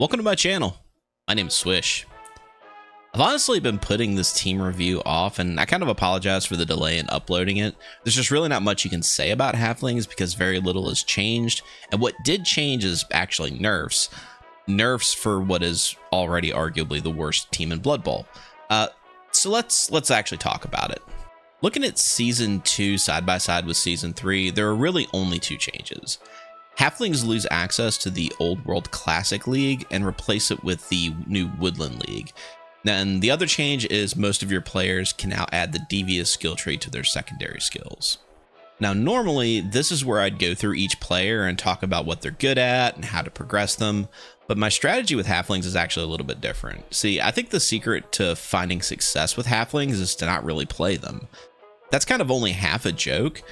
Welcome to my channel. My name's Swish. I've honestly been putting this team review off, and I kind of apologize for the delay in uploading it. There's just really not much you can say about Halflings because very little has changed, and what did change is actually nerfs. Nerfs for what is already arguably the worst team in Blood Bowl. So let's actually talk about it. Looking at Season 2 side by side with Season 3, there are really only two changes. Halflings lose access to the Old World Classic League and replace it with the new Woodland League. And the other change is most of your players can now add the Devious skill tree to their secondary skills. Now, normally, this is where I'd go through each player and talk about what they're good at and how to progress them, but my strategy with Halflings is actually a little bit different. See, I think the secret to finding success with Halflings is to not really play them. That's kind of only half a joke.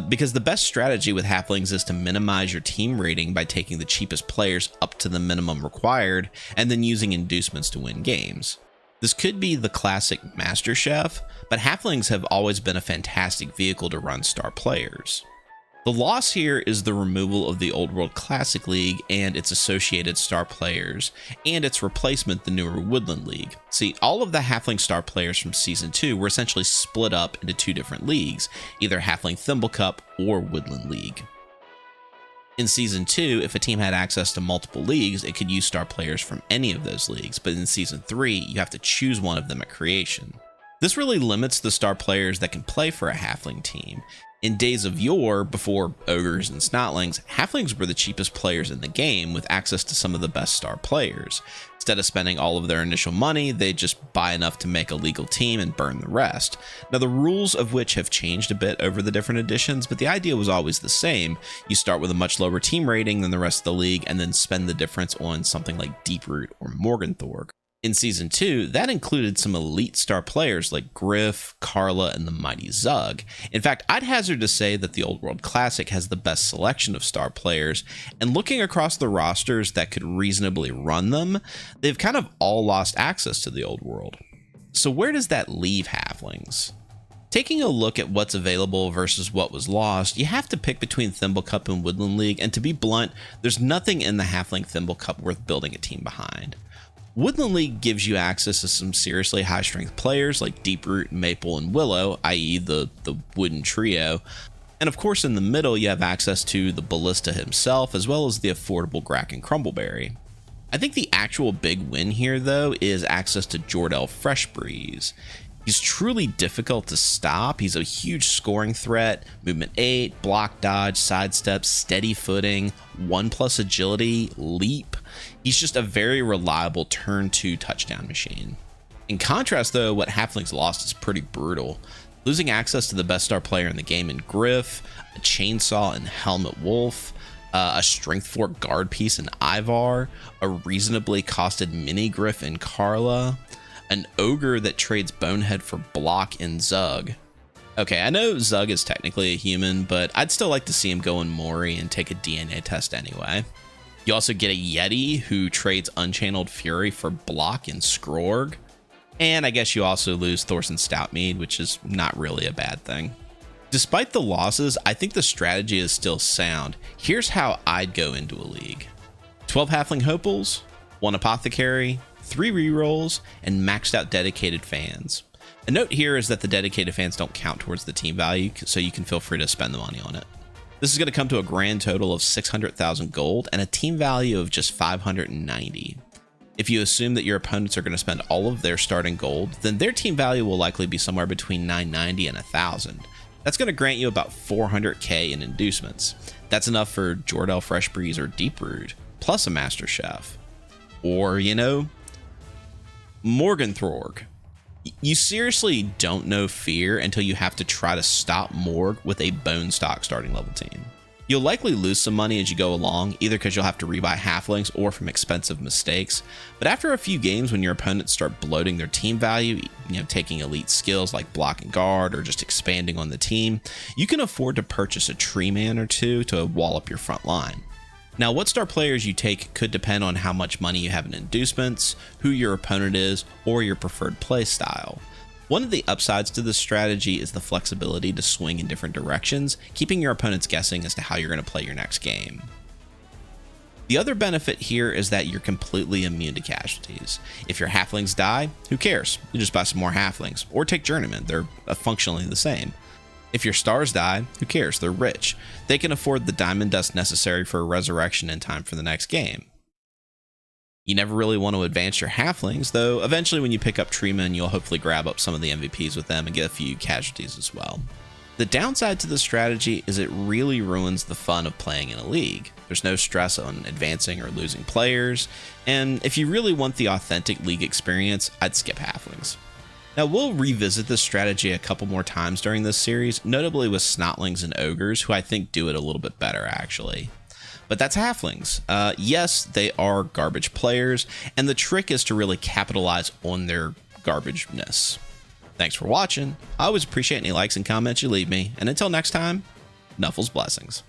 Because the best strategy with Halflings is to minimize your team rating by taking the cheapest players up to the minimum required and then using inducements to win games. This could be the classic Master Chef, but Halflings have always been a fantastic vehicle to run star players. The loss here is the removal of the Old World Classic League and its associated star players, and its replacement, the newer Woodland League. See, all of the Halfling star players from Season 2 were essentially split up into two different leagues, either Halfling Thimble Cup or Woodland League. In Season 2, if a team had access to multiple leagues, it could use star players from any of those leagues, but in Season 3, you have to choose one of them at creation. This really limits the star players that can play for a Halfling team. In days of yore, before ogres and snotlings, Halflings were the cheapest players in the game with access to some of the best star players. Instead of spending all of their initial money, they'd just buy enough to make a legal team and burn the rest. Now, the rules of which have changed a bit over the different editions, but the idea was always the same. You start with a much lower team rating than the rest of the league and then spend the difference on something like Deeproot or Morgenthorg. In Season 2, that included some elite star players like Griff, Carla, and the mighty Zug. In fact, I'd hazard to say that the Old World Classic has the best selection of star players, and looking across the rosters that could reasonably run them, they've kind of all lost access to the Old World. So where does that leave Halflings? Taking a look at what's available versus what was lost, you have to pick between Thimble Cup and Woodland League, and to be blunt, there's nothing in the Halfling Thimble Cup worth building a team behind. Woodland League gives you access to some seriously high-strength players like Deeproot, Maple, and Willow, i.e. the Wooden Trio. And of course, in the middle, you have access to the Ballista himself, as well as the affordable Grack and Crumbleberry. I think the actual big win here, though, is access to Jordell Freshbreeze. He's truly difficult to stop. He's a huge scoring threat, movement 8, block dodge, sidestep, steady footing, 1+ agility, leap. He's just a very reliable turn 2 touchdown machine. In contrast, though, what Halflings lost is pretty brutal. Losing access to the best star player in the game in Griff, a chainsaw in Helmet Wolf, a strength 4 guard piece in Ivar, a reasonably costed mini Griff in Carla, an ogre that trades Bonehead for block in Zug. Okay, I know Zug is technically a human, but I'd still like to see him go in Mori and take a DNA test anyway. You also get a Yeti who trades Unchanneled Fury for block in Skrorg. And I guess you also lose Thorson Stoutmead, which is not really a bad thing. Despite the losses, I think the strategy is still sound. Here's how I'd go into a league. 12 Halfling Hopefuls, 1 Apothecary, 3 rerolls, and maxed out dedicated fans. A note here is that the dedicated fans don't count towards the team value, so you can feel free to spend the money on it. This is going to come to a grand total of 600,000 gold and a team value of just 590. If you assume that your opponents are going to spend all of their starting gold, then their team value will likely be somewhere between 990 and 1,000. That's going to grant you about 400k in inducements. That's enough for Jordell Freshbreeze or Deeproot, plus a Master Chef. Or, Morgenthorg. You seriously don't know fear until you have to try to stop Morg with a bone stock starting level team. You'll likely lose some money as you go along, either because you'll have to rebuy Halflings or from expensive mistakes, but after a few games when your opponents start bloating their team value, taking elite skills like block and guard or just expanding on the team, you can afford to purchase a tree man or two to wall up your front line. Now, what star players you take could depend on how much money you have in inducements, who your opponent is, or your preferred play style. One of the upsides to this strategy is the flexibility to swing in different directions, keeping your opponents guessing as to how you're going to play your next game. The other benefit here is that you're completely immune to casualties. If your halflings die, who cares? You just buy some more halflings, or take journeymen, they're functionally the same. If your stars die, who cares? They're rich. They can afford the diamond dust necessary for a resurrection in time for the next game. You never really want to advance your halflings, though eventually when you pick up treemen, you'll hopefully grab up some of the MVPs with them and get a few casualties as well. The downside to this strategy is it really ruins the fun of playing in a league. There's no stress on advancing or losing players, and if you really want the authentic league experience, I'd skip halflings. Now, we'll revisit this strategy a couple more times during this series, notably with snotlings and ogres, who I think do it a little bit better, actually. But that's halflings. Yes, they are garbage players, and the trick is to really capitalize on their garbageness. Thanks for watching. I always appreciate any likes and comments you leave me, and until next time, Nuffle's blessings.